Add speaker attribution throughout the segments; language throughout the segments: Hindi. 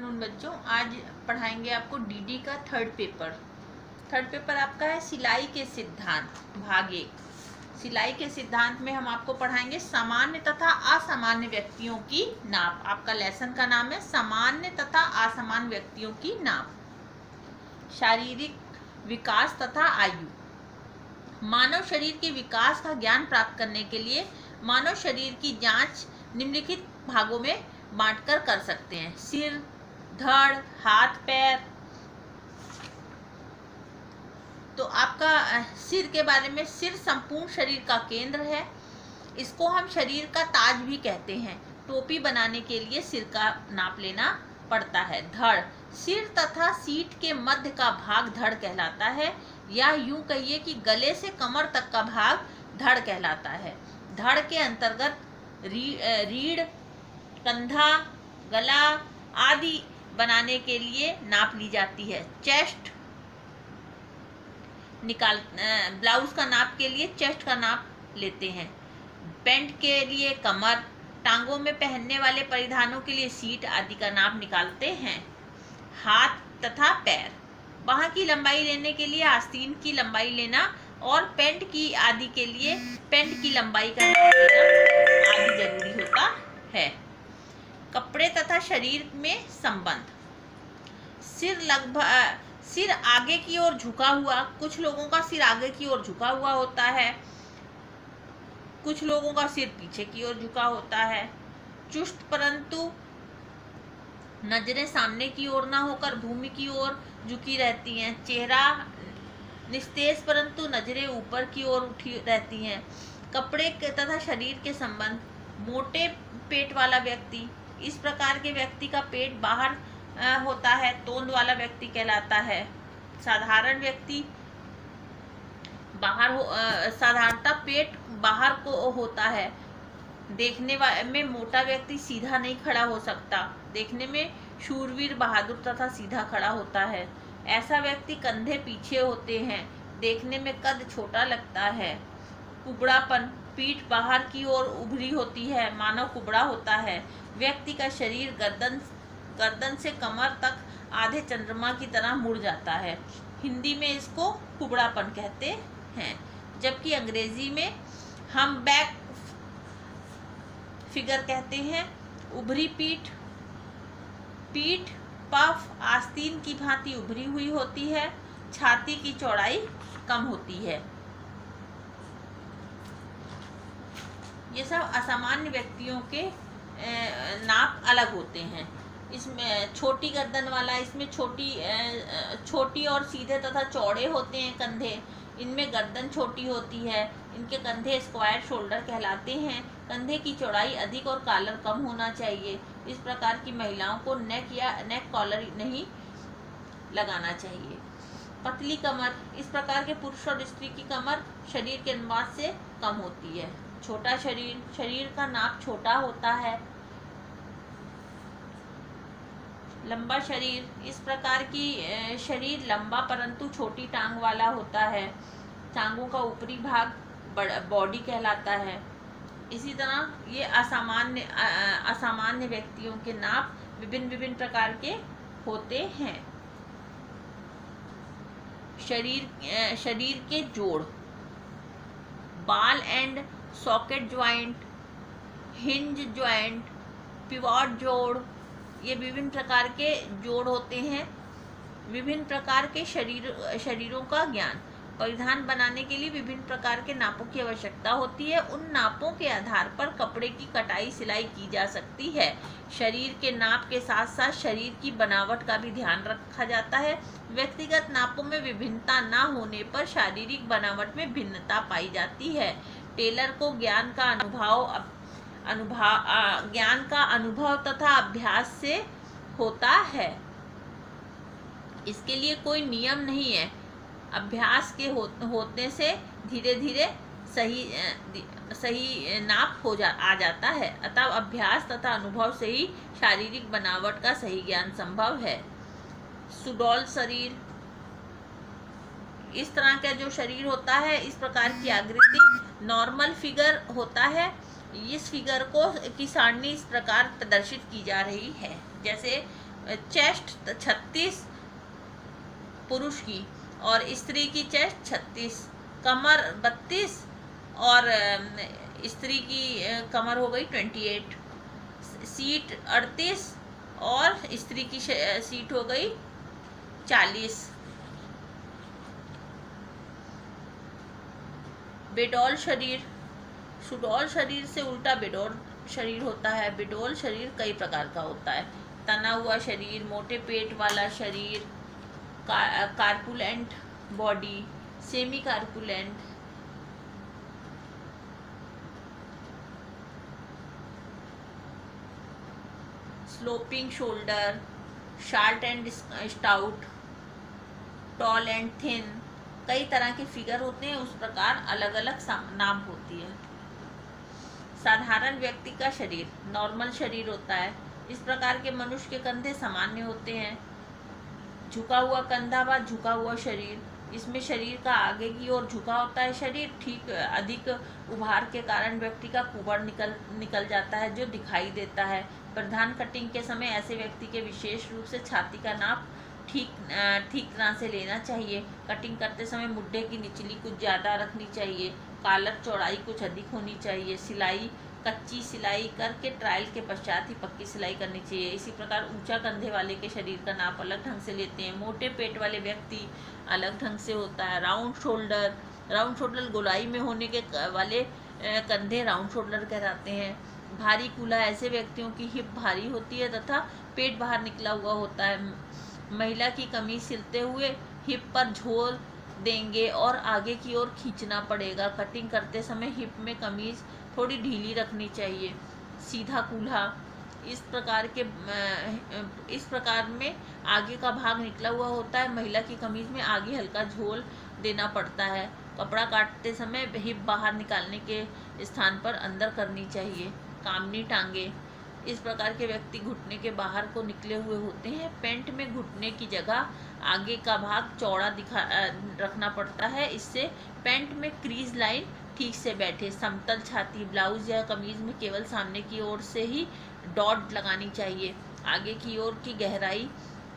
Speaker 1: आफ्टरनून बच्चों। आज पढ़ाएंगे आपको डीडी का थर्ड पेपर आपका है सिलाई के सिद्धांत भाग 1। सिलाई के सिद्धांत में हम आपको पढ़ाएंगे सामान्य तथा असामान्य व्यक्तियों की नाप। आपका लेसन का नाम है सामान्य तथा असामान्य व्यक्तियों की नाप। शारीरिक विकास तथा आयु। मानव शरीर के विकास का ज्ञान प्राप्त करने के लिए मानव शरीर की जांच निम्नलिखित भागों में बांटकर कर सकते हैं। सिर, धड़, हाथ, पैर। तो आपका सिर के बारे में, सिर संपूर्ण शरीर का केंद्र है। इसको हम शरीर का ताज भी कहते हैं। टोपी बनाने के लिए सिर का नाप लेना पड़ता है। धड़, सिर तथा सीट के मध्य का भाग धड़ कहलाता है, या यूं कहिए कि गले से कमर तक का भाग धड़ कहलाता है। धड़ के अंतर्गत रीढ़, कंधा, गला आदि बनाने के लिए नाप ली जाती है। चेस्ट ब्लाउज का नाप के लिए चेस्ट का नाप लेते हैं। पैंट के लिए कमर, टांगों में पहनने वाले परिधानों के लिए सीट आदि का नाप निकालते हैं। हाथ तथा पैर, बाह की लंबाई लेने के लिए आस्तीन की लंबाई लेना और पैंट की आदि के लिए पैंट की लंबाई का नाप लेना आदि जरूरी होता है। कपड़े तथा शरीर में संबंध। सिर आगे की ओर झुका हुआ, कुछ लोगों का सिर आगे की ओर झुका हुआ होता है, कुछ लोगों का सिर पीछे की ओर झुका होता है। चुस्त परंतु नजरें सामने की ओर ना होकर भूमि की ओर झुकी रहती हैं। चेहरा निस्तेज परंतु नजरें ऊपर की ओर उठी रहती हैं। कपड़े के तथा शरीर के संबंध। मोटे पेट वाला व्यक्ति, इस प्रकार के व्यक्ति का पेट बाहर होता है, तोंद वाला व्यक्ति कहलाता है। साधारण व्यक्ति साधारणतः पेट बाहर को होता है। देखने में मोटा व्यक्ति सीधा नहीं खड़ा हो सकता। देखने में शूरवीर, बहादुर तथा सीधा खड़ा होता है। ऐसा व्यक्ति कंधे पीछे होते हैं, देखने में कद छोटा लगता है। कुबड़ापन, पीठ बाहर की ओर उभरी होती है, मानव कुबड़ा होता है। व्यक्ति का शरीर गर्दन से कमर तक आधे चंद्रमा की तरह मुड़ जाता है। हिंदी में इसको कुबड़ापन कहते हैं, जबकि अंग्रेजी में हम बैक फिगर कहते हैं। उभरी पीठ पफ आस्तीन की भांति उभरी हुई होती है। छाती की चौड़ाई कम होती है। ये सब असामान्य व्यक्तियों के नाप अलग होते हैं। इसमें छोटी गर्दन वाला, इसमें छोटी और सीधे तथा चौड़े होते हैं कंधे। इनमें गर्दन छोटी होती है। इनके कंधे स्क्वायर शोल्डर कहलाते हैं। कंधे की चौड़ाई अधिक और कॉलर कम होना चाहिए। इस प्रकार की महिलाओं को नेक कॉलर नहीं लगाना चाहिए। पतली कमर, इस प्रकार के पुरुष और स्त्री की कमर शरीर के अनुपात से कम होती है। छोटा शरीर का नाप छोटा होता है। लंबा शरीर, इस प्रकार की शरीर लंबा परंतु छोटी टांग वाला होता है। टांगों का ऊपरी भाग बॉडी कहलाता है। इसी तरह ये असामान्य व्यक्तियों के नाप विभिन्न प्रकार के होते हैं। शरीर के जोड़, बाल and socket joint, hinge joint, pivot जोड़, ये विभिन्न प्रकार के जोड़ होते हैं। विभिन्न प्रकार के शरीरों का ज्ञान। परिधान बनाने के लिए विभिन्न प्रकार के नापों की आवश्यकता होती है। उन नापों के आधार पर कपड़े की कटाई सिलाई की जा सकती है। शरीर के नाप के साथ साथ शरीर की बनावट का भी ध्यान रखा जाता है। व्यक्तिगत नापों में विभिन्नता न होने पर शारीरिक बनावट में भिन्नता पाई जाती है। टेलर को ज्ञान का अनुभव तथा अभ्यास से होता है। इसके लिए कोई नियम नहीं है। अभ्यास के होने से धीरे धीरे सही नाप आ जाता है। अतः अभ्यास तथा अनुभव से ही शारीरिक बनावट का सही ज्ञान संभव है। सुडौल शरीर, इस तरह का जो शरीर होता है, इस प्रकार की आकृति नॉर्मल फिगर होता है। इस फिगर की सारणी इस प्रकार प्रदर्शित की जा रही है। जैसे चेस्ट 36 पुरुष की, और स्त्री की चेस्ट 36, कमर 32, और स्त्री की कमर हो गई 28, सीट 38 और स्त्री की सीट हो गई 40। बेडौल शरीर, सुडौल शरीर से उल्टा बेडौल शरीर होता है। बेडौल शरीर कई प्रकार का होता है। तना हुआ शरीर, मोटे पेट वाला शरीर, corpulent body, semi corpulent, sloping shoulder, short and stout, tall and thin, कई तरह के फिगर होते हैं, उस प्रकार अलग अलग नाम होती है। साधारण व्यक्ति का शरीर नॉर्मल शरीर होता है। इस प्रकार के मनुष्य के कंधे सामान्य होते हैं। झुका हुआ कंधा व झुका हुआ शरीर, इसमें शरीर का आगे की ओर झुका होता है शरीर, ठीक अधिक उभार के कारण व्यक्ति का कुबड़ निकल जाता है जो दिखाई देता है। प्रधान कटिंग के समय ऐसे व्यक्ति के विशेष रूप से छाती का नाप ठीक तरह से लेना चाहिए। कटिंग करते समय मुड्ढे की निचली कुछ ज़्यादा रखनी चाहिए। कॉलर चौड़ाई कुछ अधिक होनी चाहिए। सिलाई कच्ची सिलाई करके ट्रायल के पश्चात ही पक्की सिलाई करनी चाहिए। इसी प्रकार ऊंचा कंधे वाले के शरीर का नाप अलग ढंग से लेते हैं। मोटे पेट वाले व्यक्ति अलग ढंग से होता है। राउंड शोल्डर गोलाई में होने के वाले कंधे राउंड शोल्डर कहलाते हैं। भारी कूल्हा, ऐसे व्यक्तियों की हिप भारी होती है तथा पेट बाहर निकला हुआ होता है। महिला की कमीज सिलते हुए हिप पर झोल देंगे और आगे की ओर खींचना पड़ेगा। कटिंग करते समय हिप में कमीज थोड़ी ढीली रखनी चाहिए। सीधा कूल्हा, इस प्रकार में आगे का भाग निकला हुआ होता है। महिला की कमीज में आगे हल्का झोल देना पड़ता है। कपड़ा काटते समय हिप बाहर निकालने के स्थान पर अंदर करनी चाहिए। कामनी टांगे, इस प्रकार के व्यक्ति घुटने के बाहर को निकले हुए होते हैं। पैंट में घुटने की जगह आगे का भाग चौड़ा रखना पड़ता है, इससे पैंट में क्रीज लाइन ठीक से बैठे। समतल छाती, ब्लाउज या कमीज में केवल सामने की ओर से ही डॉट लगानी चाहिए। आगे की ओर की गहराई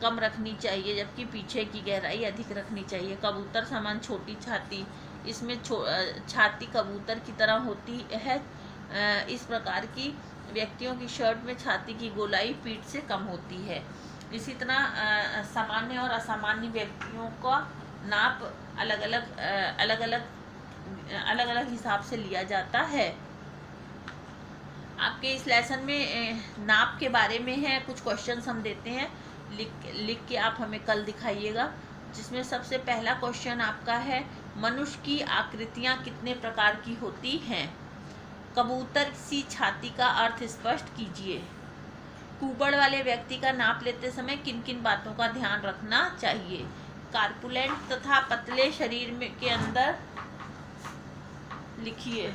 Speaker 1: कम रखनी चाहिए जबकि पीछे की गहराई अधिक रखनी चाहिए। कबूतर समान छोटी छाती, इसमें छाती कबूतर की तरह होती है। इस प्रकार की व्यक्तियों की शर्ट में छाती की गोलाई पीठ से कम होती है। इसी तरह सामान्य और असामान्य व्यक्तियों का नाप अलग अलग हिसाब से लिया जाता है। आपके इस लेसन में नाप के बारे में है, कुछ क्वेश्चंस हम देते हैं, लिख के आप हमें कल दिखाइएगा। जिसमें सबसे पहला क्वेश्चन आपका है, मनुष्य की आकृतियाँ कितने प्रकार की होती हैं? कबूतर सी छाती का अर्थ स्पष्ट कीजिए। कुबड़ वाले व्यक्ति का नाप लेते समय किन किन बातों का ध्यान रखना चाहिए? कार्पुलेंट तथा पतले शरीर में के अंदर लिखिए,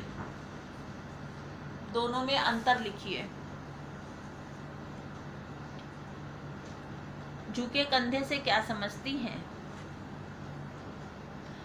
Speaker 1: दोनों में अंतर लिखिए। झुके कंधे से क्या समझती हैं?